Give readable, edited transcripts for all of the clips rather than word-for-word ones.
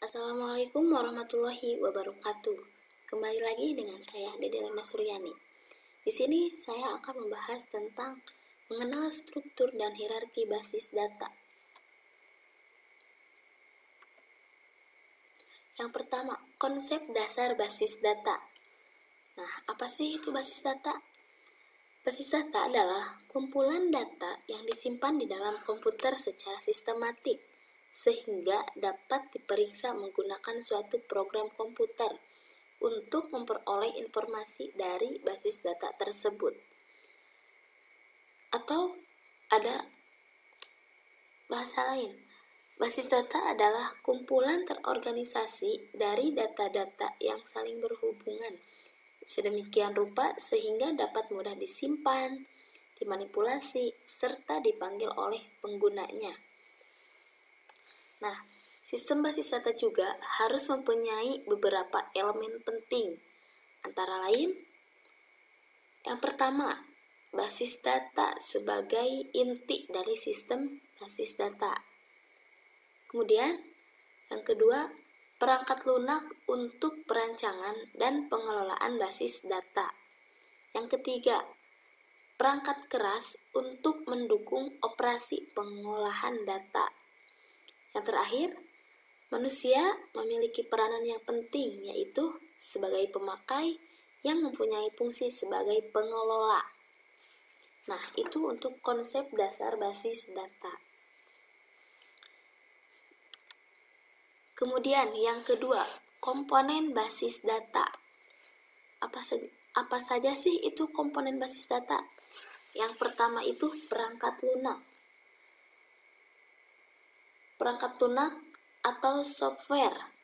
Assalamualaikum warahmatullahi wabarakatuh. Kembali lagi dengan saya, Dede Lena Suryani. Di sini saya akan membahas tentang mengenal struktur dan hierarki basis data. Yang pertama, konsep dasar basis data. Nah, apa sih itu basis data? Basis data adalah kumpulan data yang disimpan di dalam komputer secara sistematik, sehingga dapat diperiksa menggunakan suatu program komputer untuk memperoleh informasi dari basis data tersebut. Atau ada bahasa lain, basis data adalah kumpulan terorganisasi dari data-data yang saling berhubungan sedemikian rupa sehingga dapat mudah disimpan, dimanipulasi, serta dipanggil oleh penggunanya. Nah, sistem basis data juga harus mempunyai beberapa elemen penting, antara lain, yang pertama, basis data sebagai inti dari sistem basis data. Kemudian, yang kedua, perangkat lunak untuk perancangan dan pengelolaan basis data. Yang ketiga, perangkat keras untuk mendukung operasi pengolahan data. Yang terakhir, manusia memiliki peranan yang penting, yaitu sebagai pemakai yang mempunyai fungsi sebagai pengelola. Nah, itu untuk konsep dasar basis data. Kemudian yang kedua, komponen basis data. Apa saja sih itu komponen basis data? Yang pertama itu perangkat lunak. Perangkat lunak atau software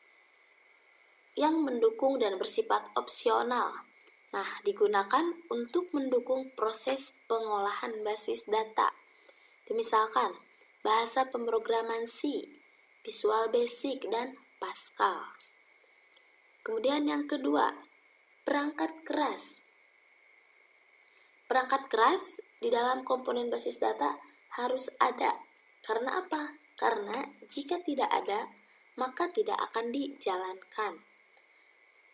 yang mendukung dan bersifat opsional. Nah, digunakan untuk mendukung proses pengolahan basis data. Misalkan, bahasa pemrograman C, Visual Basic, dan Pascal. Kemudian yang kedua, perangkat keras. Perangkat keras di dalam komponen basis data harus ada. Karena apa? Karena jika tidak ada, maka tidak akan dijalankan.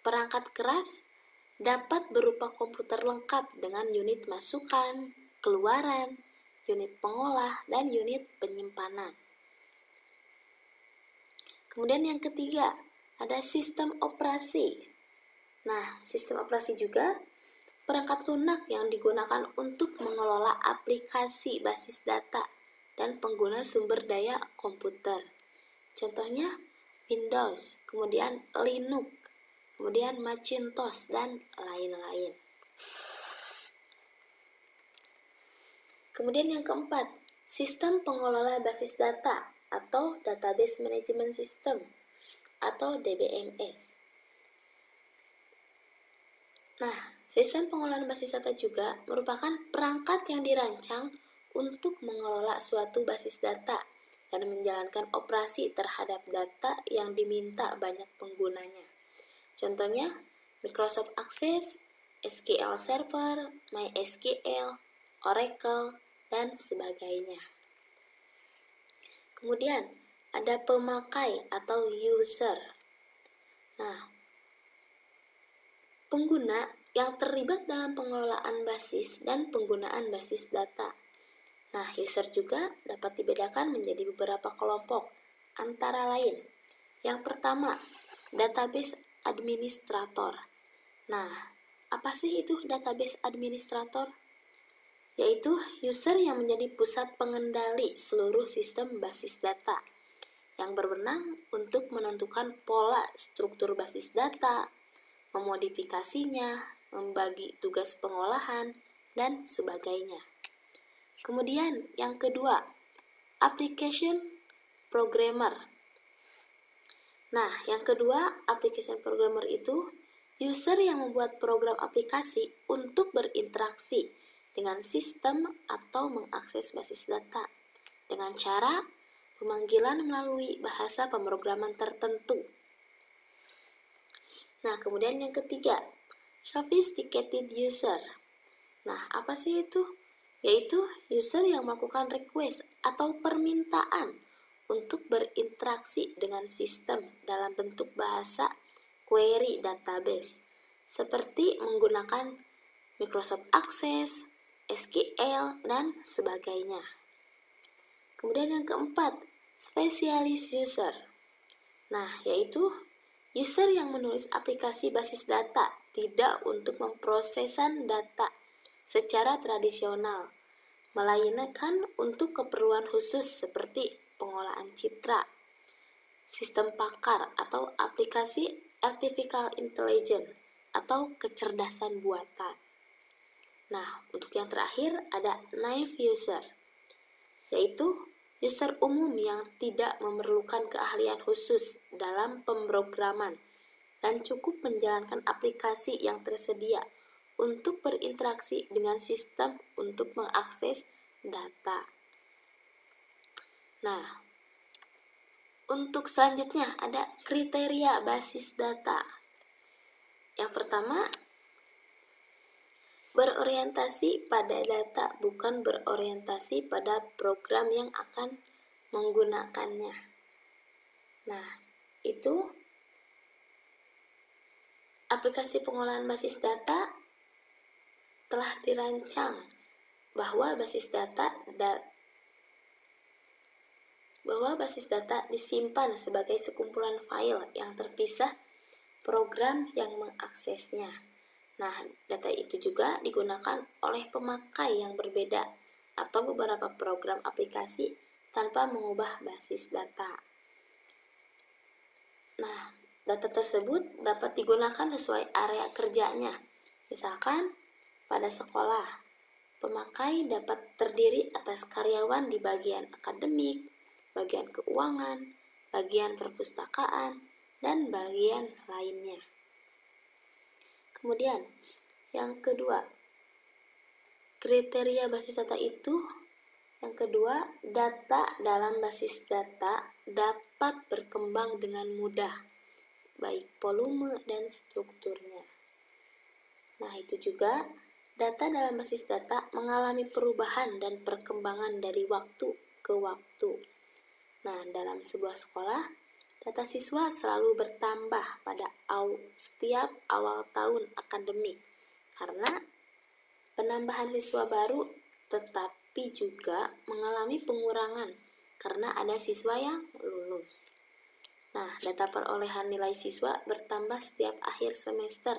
Perangkat keras dapat berupa komputer lengkap dengan unit masukan, keluaran, unit pengolah, dan unit penyimpanan. Kemudian yang ketiga, ada sistem operasi. Nah, sistem operasi juga perangkat lunak yang digunakan untuk mengelola aplikasi basis data dan pengguna sumber daya komputer. Contohnya Windows, kemudian Linux, kemudian Macintosh, dan lain-lain. Kemudian yang keempat, sistem pengelola basis data atau Database Management System atau DBMS. Nah, sistem pengelolaan basis data juga merupakan perangkat yang dirancang untuk mengelola suatu basis data dan menjalankan operasi terhadap data yang diminta banyak penggunanya. Contohnya, Microsoft Access, SQL Server, MySQL, Oracle, dan sebagainya. Kemudian, ada pemakai atau user. Nah, pengguna yang terlibat dalam pengelolaan basis dan penggunaan basis data. Nah, user juga dapat dibedakan menjadi beberapa kelompok, antara lain. Yang pertama, database administrator. Nah, apa sih itu database administrator? Yaitu user yang menjadi pusat pengendali seluruh sistem basis data, yang berwenang untuk menentukan pola struktur basis data, memodifikasinya, membagi tugas pengolahan, dan sebagainya. Kemudian yang kedua, application programmer. Nah, yang kedua, application programmer itu user yang membuat program aplikasi untuk berinteraksi dengan sistem atau mengakses basis data dengan cara pemanggilan melalui bahasa pemrograman tertentu. Nah, kemudian yang ketiga, sophisticated user. Nah, apa sih itu? Yaitu user yang melakukan request atau permintaan untuk berinteraksi dengan sistem dalam bentuk bahasa query database, seperti menggunakan Microsoft Access, SQL, dan sebagainya. Kemudian yang keempat, specialist user. Nah, yaitu user yang menulis aplikasi basis data tidak untuk memprosesan data secara tradisional, melainkan untuk keperluan khusus seperti pengolahan citra, sistem pakar atau aplikasi artificial intelligence atau kecerdasan buatan. Nah, untuk yang terakhir ada naive user, yaitu user umum yang tidak memerlukan keahlian khusus dalam pemrograman dan cukup menjalankan aplikasi yang tersedia untuk berinteraksi dengan sistem untuk mengakses data. Nah, untuk selanjutnya ada kriteria basis data. Yang pertama, berorientasi pada data, bukan berorientasi pada program yang akan menggunakannya. Nah, itu aplikasi pengolahan basis data telah dirancang bahwa basis data disimpan sebagai sekumpulan file yang terpisah program yang mengaksesnya. Nah, data itu juga digunakan oleh pemakai yang berbeda atau beberapa program aplikasi tanpa mengubah basis data. Nah, data tersebut dapat digunakan sesuai area kerjanya. Misalkan, pada sekolah, pemakai dapat terdiri atas karyawan di bagian akademik, bagian keuangan, bagian perpustakaan, dan bagian lainnya. Kemudian, yang kedua, kriteria basis data itu, yang kedua, data dalam basis data dapat berkembang dengan mudah, baik volume dan strukturnya. Nah, itu juga, data dalam basis data mengalami perubahan dan perkembangan dari waktu ke waktu. Nah, dalam sebuah sekolah, data siswa selalu bertambah pada setiap awal tahun akademik karena penambahan siswa baru, tetapi juga mengalami pengurangan karena ada siswa yang lulus. Nah, data perolehan nilai siswa bertambah setiap akhir semester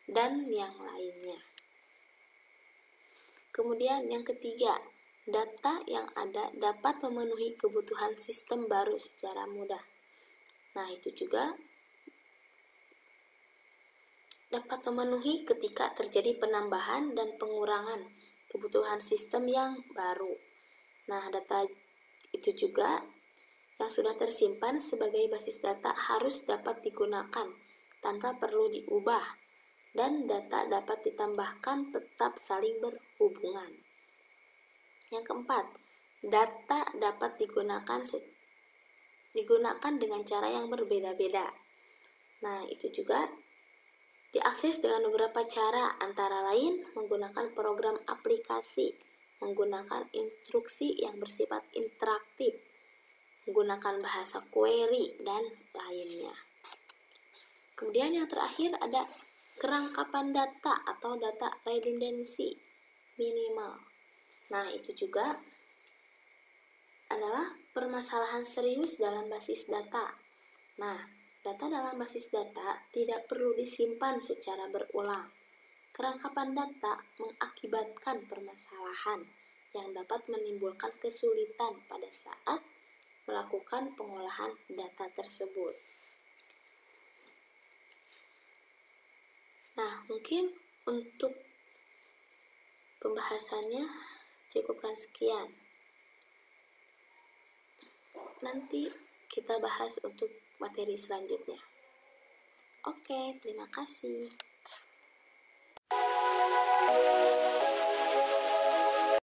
dan yang lainnya. Kemudian yang ketiga, data yang ada dapat memenuhi kebutuhan sistem baru secara mudah. Nah, itu juga dapat memenuhi ketika terjadi penambahan dan pengurangan kebutuhan sistem yang baru. Nah, data itu juga yang sudah tersimpan sebagai basis data harus dapat digunakan tanpa perlu diubah, dan data dapat ditambahkan tetap saling berhubungan. Yang keempat, data dapat digunakan dengan cara yang berbeda-beda. Nah, itu juga diakses dengan beberapa cara, antara lain menggunakan program aplikasi, menggunakan instruksi yang bersifat interaktif, menggunakan bahasa query, dan lainnya. Kemudian yang terakhir ada kerangkapan data atau data redundancy minimal. Nah, itu juga adalah permasalahan serius dalam basis data. Nah, data dalam basis data tidak perlu disimpan secara berulang. Kerangkapan data mengakibatkan permasalahan yang dapat menimbulkan kesulitan pada saat melakukan pengolahan data tersebut. Nah, mungkin untuk pembahasannya cukupkan sekian. Nanti kita bahas untuk materi selanjutnya. Oke, terima kasih.